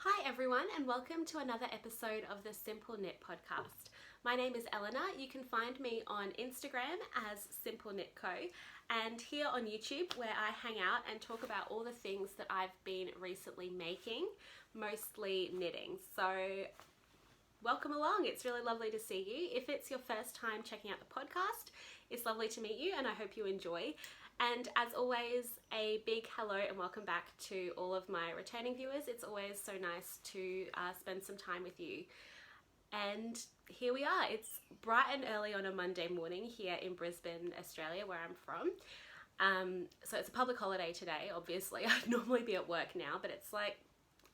Hi everyone and welcome to another episode of the Simple Knit podcast. My name is Eleanor. You can find me on Instagram as Simple Knit Co and here on YouTube where I hang out and talk about all the things that I've been recently making, mostly knitting. So welcome along. It's really lovely to see you. If it's your first time checking out the podcast, it's lovely to meet you and I hope you enjoy. And as always, a big hello and welcome back to all of my returning viewers. It's always so nice to spend some time with you. And here we are. It's bright and early on a Monday morning here in Brisbane, Australia, where I'm from. So it's a public holiday today, obviously. I'd normally be at work now, but it's like,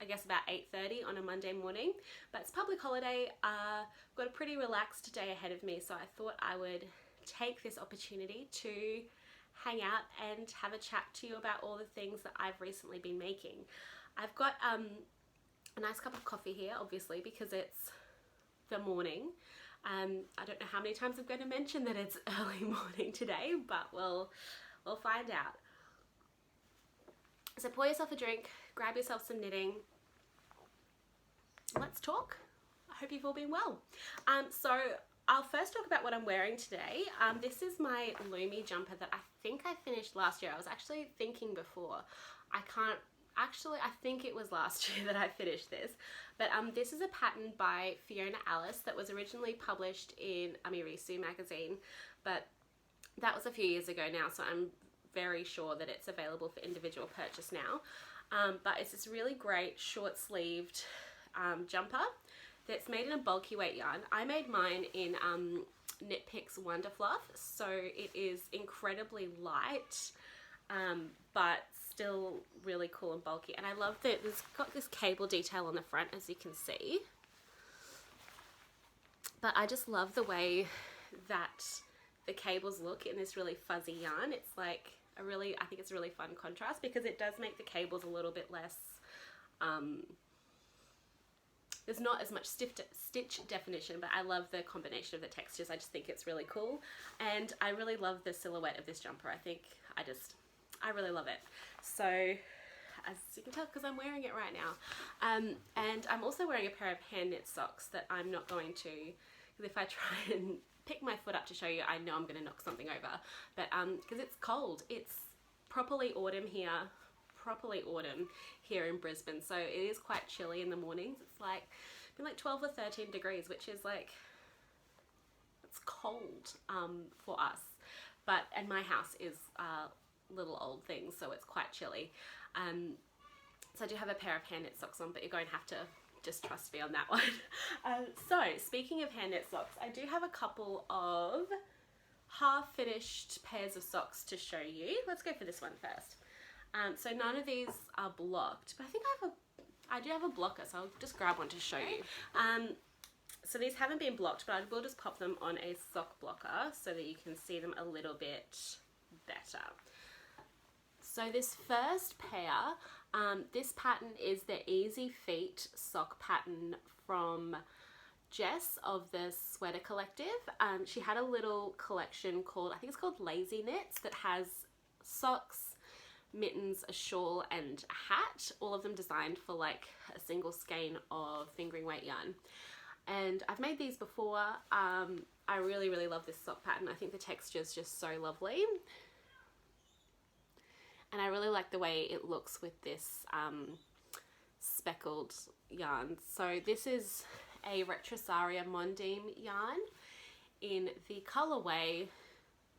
I guess about 8:30 on a Monday morning. But it's a public holiday. I've got a pretty relaxed day ahead of me, so I thought I would take this opportunity to hang out and have a chat to you about all the things that I've recently been making. I've got a nice cup of coffee here, obviously, because it's the morning. I don't know how many times I'm going to mention that it's early morning today, but we'll find out. So pour yourself a drink, grab yourself some knitting. Let's talk. I hope you've all been well. So I'll first talk about what I'm wearing today. This is my Lumi jumper that I think I finished last year. I was actually thinking before. I think it was last year that I finished this. But this is a pattern by Fiona that was originally published in Amirisu magazine. But that was a few years ago now, so I'm very sure that it's available for individual purchase now. But it's this really great short-sleeved jumper that's made in a bulky weight yarn. I made mine in Knit Picks Wonder Fluff, so it is incredibly light, but still really cool and bulky. And I love that it's got this cable detail on the front, as you can see. But I just love the way that the cables look in this really fuzzy yarn. It's like I think it's a really fun contrast because it does make the cables a little bit less, there's not as much stitch definition, but I love the combination of the textures. I just think it's really cool. And I really love the silhouette of this jumper. I really love it. So, as you can tell, because I'm wearing it right now. And I'm also wearing a pair of hand knit socks that I'm not going to, because if I try and pick my foot up to show you, I know I'm going to knock something over. But because it's cold. It's properly autumn here in Brisbane, so it is quite chilly in the mornings. It's like been like 12 or 13 degrees, which is like, it's cold for us, and my house is little old things, so it's quite chilly. So I do have a pair of hand knit socks on, but you're going to have to just trust me on that one. So speaking of hand knit socks, I do have a couple of half finished pairs of socks to show you. Let's go for this one first. So none of these are blocked, but I think I do have a blocker, so I'll just grab one to show you. So these haven't been blocked, but I will just pop them on a sock blocker so that you can see them a little bit better. So this first pair, this pattern is the Easy Feet sock pattern from Jess of the Sweater Collective. She had a little collection called, I think it's called Lazy Knits, that has socks, mittens, a shawl and a hat, all of them designed for like a single skein of fingering weight yarn. And I've made these before. I really love this sock pattern. I think the texture is just so lovely, and I really like the way it looks with this speckled yarn. So this is a Retrosaria Mondeem yarn in the colorway,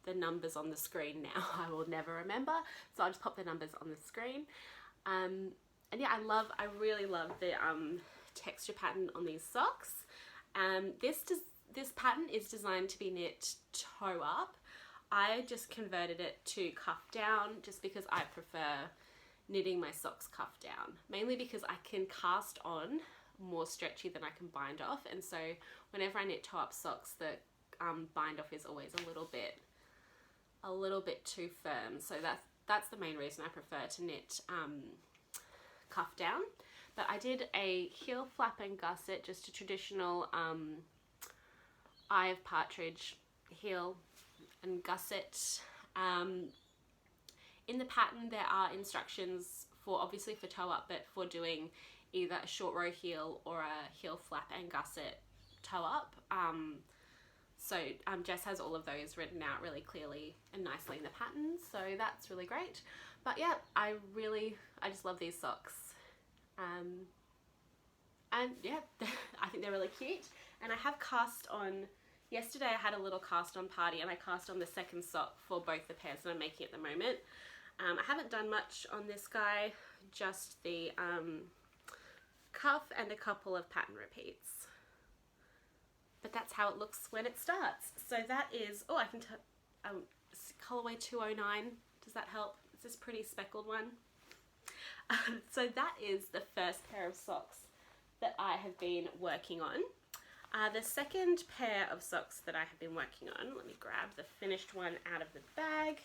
the numbers on the screen now I will never remember, so I'll just pop the numbers on the screen. And yeah, I really love the texture pattern on these socks. This pattern is designed to be knit toe up. I just converted it to cuff down just because I prefer knitting my socks cuff down, mainly because I can cast on more stretchy than I can bind off, and so whenever I knit toe up socks, the bind off is always a little bit too firm. So that's the main reason I prefer to knit cuff down. But I did a heel flap and gusset, just a traditional eye of partridge heel and gusset. In the pattern there are instructions for, obviously for toe up, but for doing either a short row heel or a heel flap and gusset toe up. So Jess has all of those written out really clearly and nicely in the pattern, so that's really great. But yeah, I just love these socks. And yeah, I think they're really cute. And I have cast on, yesterday I had a little cast on party and I cast on the second sock for both the pairs that I'm making at the moment. I haven't done much on this guy, just the cuff and a couple of pattern repeats. But that's how it looks when it starts. So that is, oh, I can tell, colorway 209. Does that help? It's this pretty speckled one. So that is the first pair of socks that I have been working on. The second pair of socks that I have been working on, let me grab the finished one out of the bag.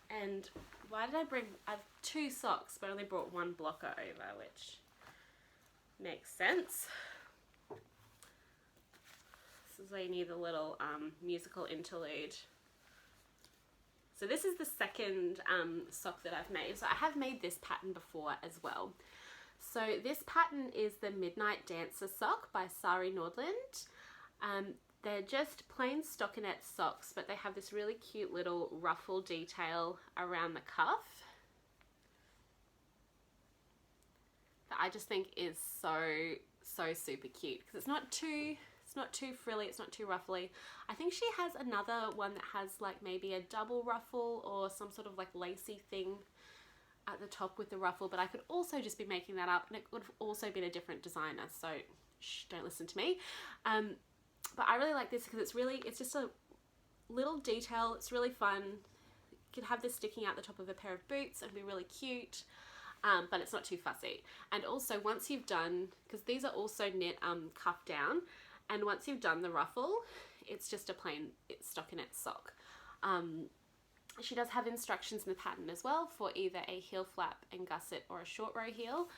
And why did I bring, I have 2 socks, but I only brought 1 blocker over, which makes sense. This is where you need the little musical interlude. So this is the second sock that I've made. So I have made this pattern before as well. So this pattern is the Midnight Dancer sock by Sari Nordlund. They're just plain stockinette socks, but they have this really cute little ruffle detail around the cuff that I just think is so super cute, because it's not too frilly, it's not too ruffly. I think she has another one that has like maybe a double ruffle or some sort of like lacy thing at the top with the ruffle, but I could also just be making that up and it would have also been a different designer, so shh, don't listen to me. But I really like this because it's just a little detail. It's really fun. You could have this sticking out the top of a pair of boots and be really cute, but it's not too fussy. And also once you've done, because these are also knit cuff down, and once you've done the ruffle, it's just a plain stockinette sock. She does have instructions in the pattern as well for either a heel flap and gusset or a short row heel.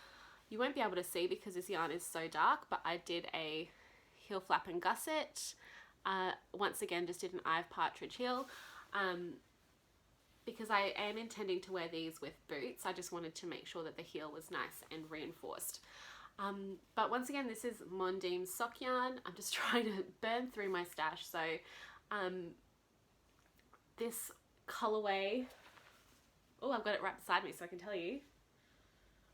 You won't be able to see because this yarn is so dark, but I did a heel flap and gusset. Once again, just did an eye of partridge heel. Because I am intending to wear these with boots, I just wanted to make sure that the heel was nice and reinforced. But once again, this is Mondine's sock yarn. I'm just trying to burn through my stash. So this colorway, oh, I've got it right beside me so I can tell you.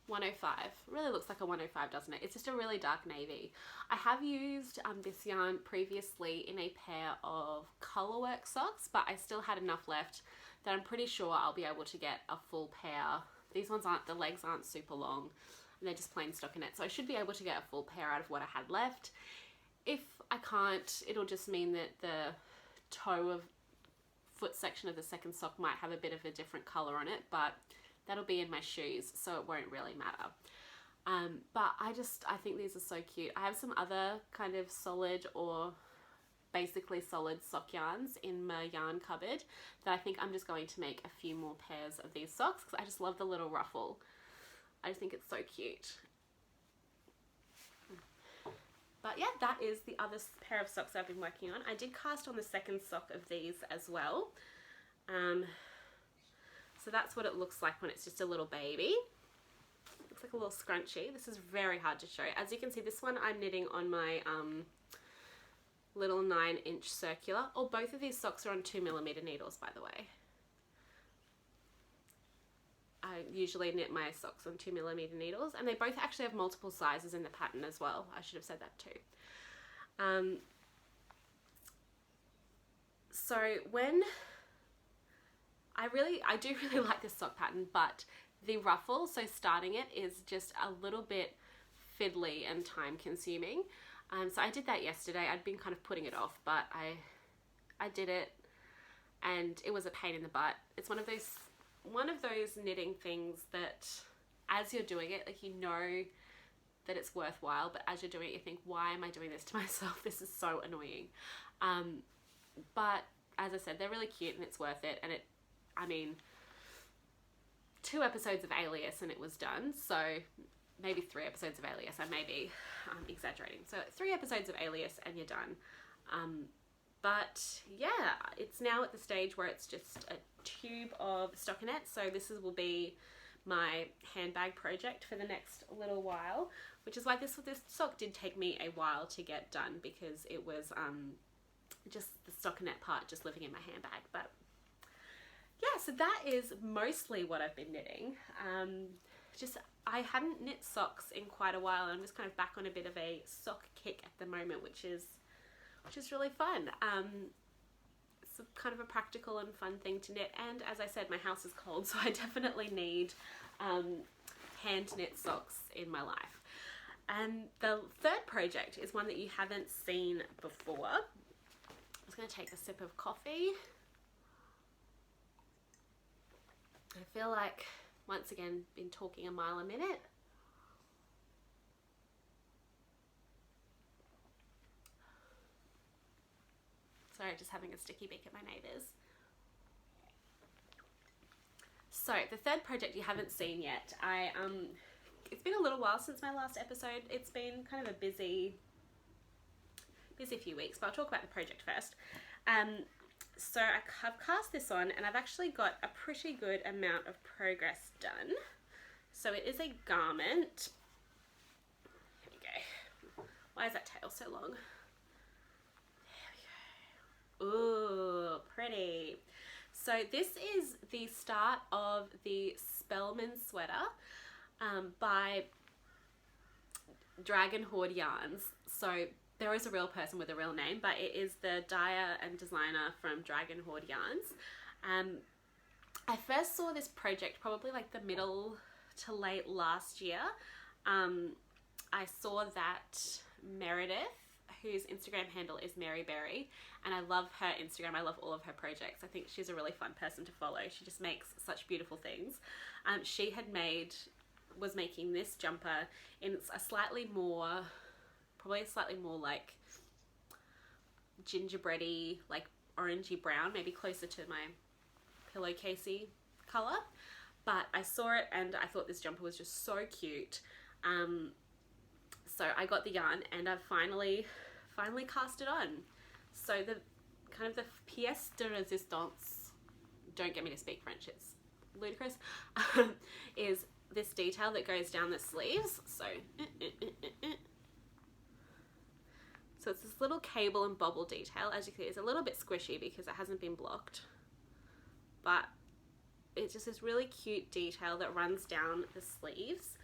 105. It really looks like a 105, doesn't it? It's just a really dark navy. I have used this yarn previously in a pair of colorwork socks, but I still had enough left that I'm pretty sure I'll be able to get a full pair. These ones aren't, the legs aren't super long, and they're just plain stockinette, so I should be able to get a full pair out of what I had left. If I can't, it'll just mean that the toe of foot section of the second sock might have a bit of a different color on it, but that'll be in my shoes, so it won't really matter. But I think these are so cute. I have some other kind of solid or basically solid sock yarns in my yarn cupboard that I think I'm just going to make a few more pairs of these socks because I just love the little ruffle. I just think it's so cute. But yeah, that is the other pair of socks I've been working on. I did cast on the second sock of these as well. So that's what it looks like when it's just a little baby. Looks like a little scrunchie. This is very hard to show. As you can see, this one I'm knitting on my little 9-inch circular. Oh, both of these socks are on 2mm needles, by the way. I usually knit my socks on 2mm needles, and they both actually have multiple sizes in the pattern as well. I should have said that too. So when I do really like this sock pattern, but the ruffle, so starting it, is just a little bit fiddly and time consuming. So I did that yesterday. I'd been kind of putting it off, but I did it and it was a pain in the butt. It's one of those knitting things that as you're doing it, like, you know that it's worthwhile, but as you're doing it, you think, why am I doing this to myself? This is so annoying. But as I said, they're really cute and it's worth it. And I mean, 2 episodes of Alias and it was done. So maybe 3 episodes of Alias. I may be exaggerating. So 3 episodes of Alias and you're done. But yeah, it's now at the stage where it's just a tube of stockinette. So this will be my handbag project for the next little while, which is why this sock did take me a while to get done, because it was just the stockinette part just living in my handbag. But yeah, so that is mostly what I've been knitting. I hadn't knit socks in quite a while, and I'm just kind of back on a bit of a sock kick at the moment, which is really fun. It's kind of a practical and fun thing to knit, and as I said, my house is cold, so I definitely need hand knit socks in my life. And the third project is one that you haven't seen before. I'm just going to take a sip of coffee. I feel like, once again, been talking a mile a minute. Sorry, just having a sticky beak at my neighbours. So the third project you haven't seen yet, it's been a little while since my last episode. It's been kind of a busy few weeks, but I'll talk about the project first. So I've cast this on, and I've actually got a pretty good amount of progress done. So it is a garment. Here we go. Why is that tail so long? There we go. Ooh, pretty. So this is the start of the Spelman Sweater by Dragon Hoard Yarns. So there is a real person with a real name, but it is the dyer and designer from Dragon Hoard Yarns. I first saw this project probably like the middle to late last year. I saw that Meredith, whose Instagram handle is Maryberry, and I love her Instagram. I love all of her projects. I think she's a really fun person to follow. She just makes such beautiful things. She was making this jumper in a slightly more like gingerbready, like orangey brown, maybe closer to my pillowcasey colour. But I saw it and I thought this jumper was just so cute. So I got the yarn and I've finally cast it on. So the kind of the pièce de résistance, don't get me to speak French, it's ludicrous, is this detail that goes down the sleeves. So it's this little cable and bobble detail. As you can see, it's a little bit squishy because it hasn't been blocked, but it's just this really cute detail that runs down the sleeves.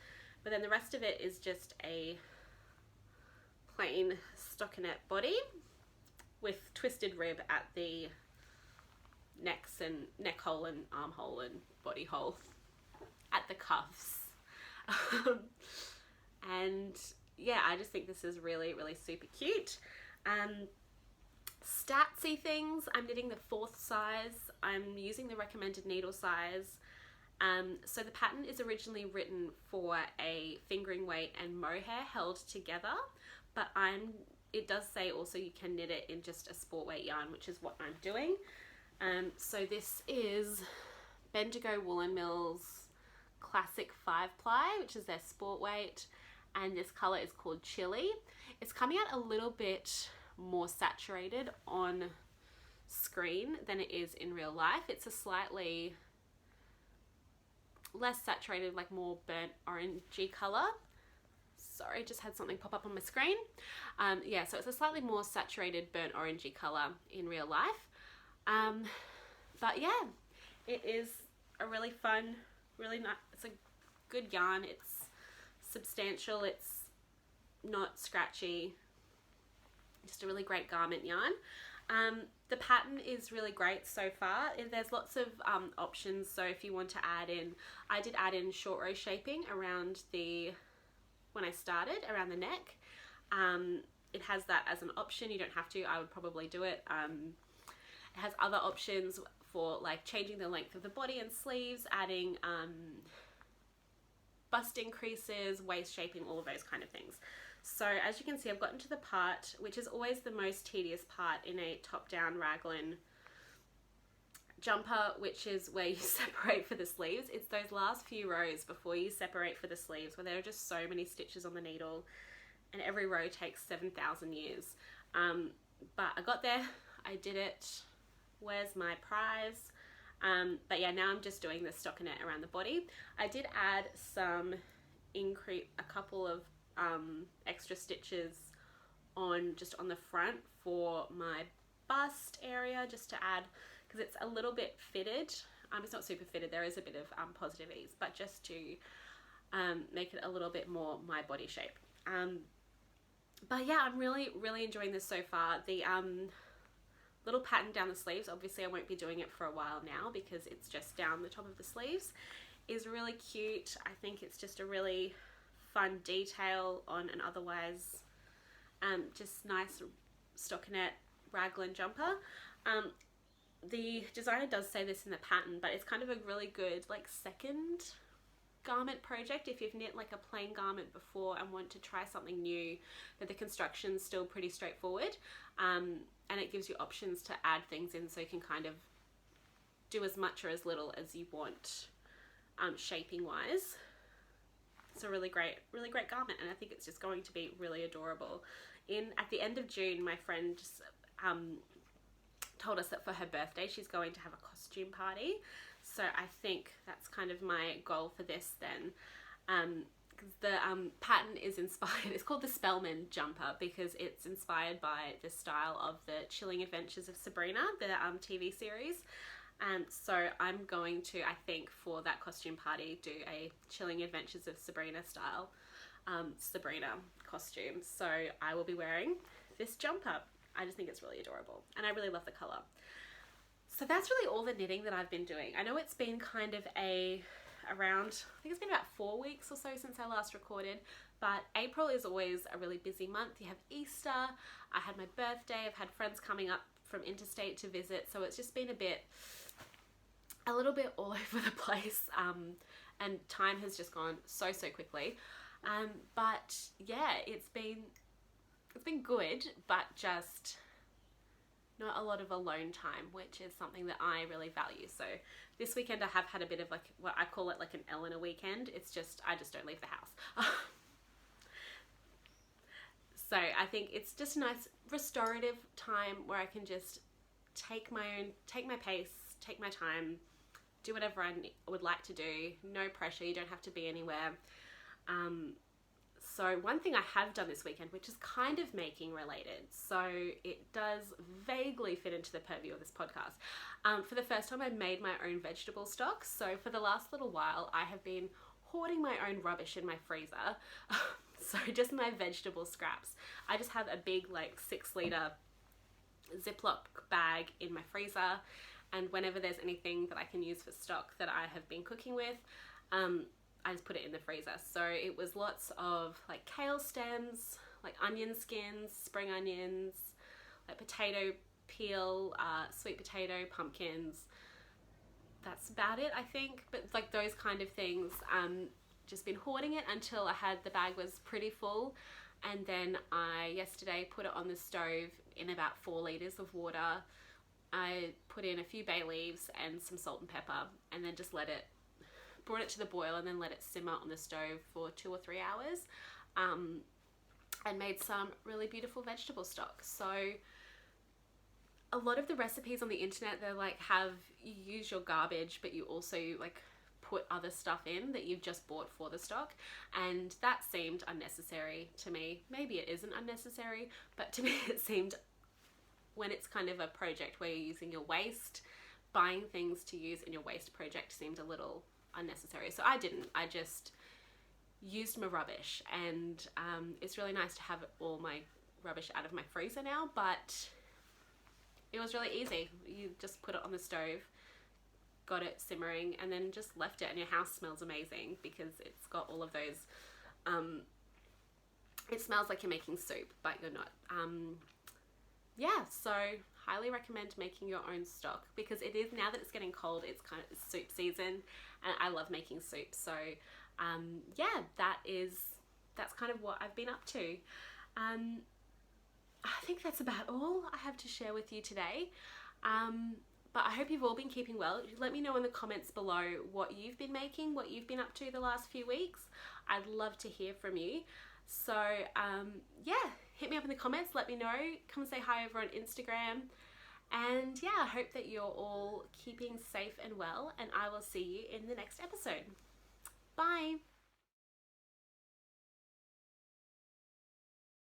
But then the rest of it is just a plain stockinette body with twisted rib at the necks and neck hole and armhole and body hole at the cuffs. And yeah, I just think this is really, really super cute. Statsy things, I'm knitting the 4th size. I'm using the recommended needle size. So the pattern is originally written for a fingering weight and mohair held together, but it does say also you can knit it in just a sport weight yarn, which is what I'm doing. So this is Bendigo Woolen Mills Classic 5-ply, which is their sport weight, and this colour is called Chili. It's coming out a little bit more saturated on screen than it is in real life. It's a slightly less saturated, like more burnt orangey colour. Sorry, just had something pop up on my screen. Yeah, so it's a slightly more saturated burnt orangey colour in real life. But yeah, it is a really fun, really nice, it's a good yarn. It's substantial, it's not scratchy, just a really great garment yarn. The pattern is really great so far. There's lots of options, so if you want to add in, I did add in short row shaping around when I started, around the neck. It has that as an option. You don't have to, I would probably do it. It has other options for like changing the length of the body and sleeves, adding bust increases, waist shaping, all of those kind of things. So as you can see, I've gotten to the part, which is always the most tedious part in a top-down raglan jumper, which is where you separate for the sleeves. It's those last few rows before you separate for the sleeves where there are just so many stitches on the needle and every row takes 7,000 years. But I got there, I did it. Where's my prize? But yeah, now I'm just doing the stockinette around the body. I did add a couple of extra stitches just on the front for my bust area, just to add, because it's a little bit fitted. It's not super fitted, there is a bit of positive ease, but just to make it a little bit more my body shape. But yeah, I'm really enjoying this so far. The little pattern down the sleeves, obviously I won't be doing it for a while now because it's just down the top of the sleeves, is really cute. I think it's just a really fun detail on an otherwise just nice stockinette raglan jumper. The designer does say this in the pattern, but it's kind of a really good like second garment project if you've knit like a plain garment before and want to try something new, but the construction's still pretty straightforward, and it gives you options to add things in, so you can kind of do as much or as little as you want shaping wise. It's a really great garment, and I think it's just going to be really adorable. At the end of June, my friend just, told us that for her birthday she's going to have a costume party, so I think that's kind of my goal for this then. Because the pattern is inspired, it's called the Spellman jumper because it's inspired by the style of the Chilling Adventures of Sabrina, the TV series. So I'm going to, I think, for that costume party, do a Chilling Adventures of Sabrina style Sabrina costume. So I will be wearing this jumper. I just think it's really adorable, and I really love the colour. So that's really all the knitting that I've been doing. I know it's been kind of around, I think it's been about 4 weeks or so since I last recorded, but April is always a really busy month. You have Easter, I had my birthday, I've had friends coming up from interstate to visit, so it's just been a little bit all over the place, and time has just gone so quickly. But yeah, it's been good, but just not a lot of alone time, which is something that I really value. So this weekend I have had a bit of like what I call it like an Eleanor weekend. It's just, I just don't leave the house. So I think it's just a nice restorative time where I can just take my pace, take my time, do whatever I would like to do. No pressure, you don't have to be anywhere. So one thing I have done this weekend, which is kind of making related, so it does vaguely fit into the purview of this podcast. For the first time I made my own vegetable stock. So for the last little while I have been hoarding my own rubbish in my freezer. So just my vegetable scraps. I just have a big like 6-litre Ziploc bag in my freezer, and whenever there's anything that I can use for stock that I have been cooking with, I just put it in the freezer. So it was lots of like kale stems, like onion skins, spring onions, like potato peel, sweet potato, pumpkins. That's about it, I think. But like those kind of things. Just been hoarding it until the bag was pretty full. And then I yesterday put it on the stove in about 4 litres of water. I put in a few bay leaves and some salt and pepper, and then just brought it to the boil and then let it simmer on the stove for 2 or 3 hours, and made some really beautiful vegetable stock. So a lot of the recipes on the internet, they're like, you use your garbage, but you also like put other stuff in that you've just bought for the stock, and that seemed unnecessary to me. Maybe it isn't unnecessary, but to me it seemed, when it's kind of a project where you're using your waste, buying things to use in your waste project seemed a little unnecessary. So I didn't. I just used my rubbish, and it's really nice to have all my rubbish out of my freezer now, but it was really easy. You just put it on the stove, got it simmering, and then just left it, and your house smells amazing because it's got all of those, it smells like you're making soup, but you're not. Yeah, so highly recommend making your own stock, because it is, now that it's getting cold, it's kind of soup season, and I love making soup. So yeah, that's kind of what I've been up to. I think that's about all I have to share with you today. But I hope you've all been keeping well. Let me know in the comments below what you've been making, what you've been up to the last few weeks. I'd love to hear from you. So yeah, hit me up in the comments, let me know. Come say hi over on Instagram. And yeah, I hope that you're all keeping safe and well, and I will see you in the next episode. Bye!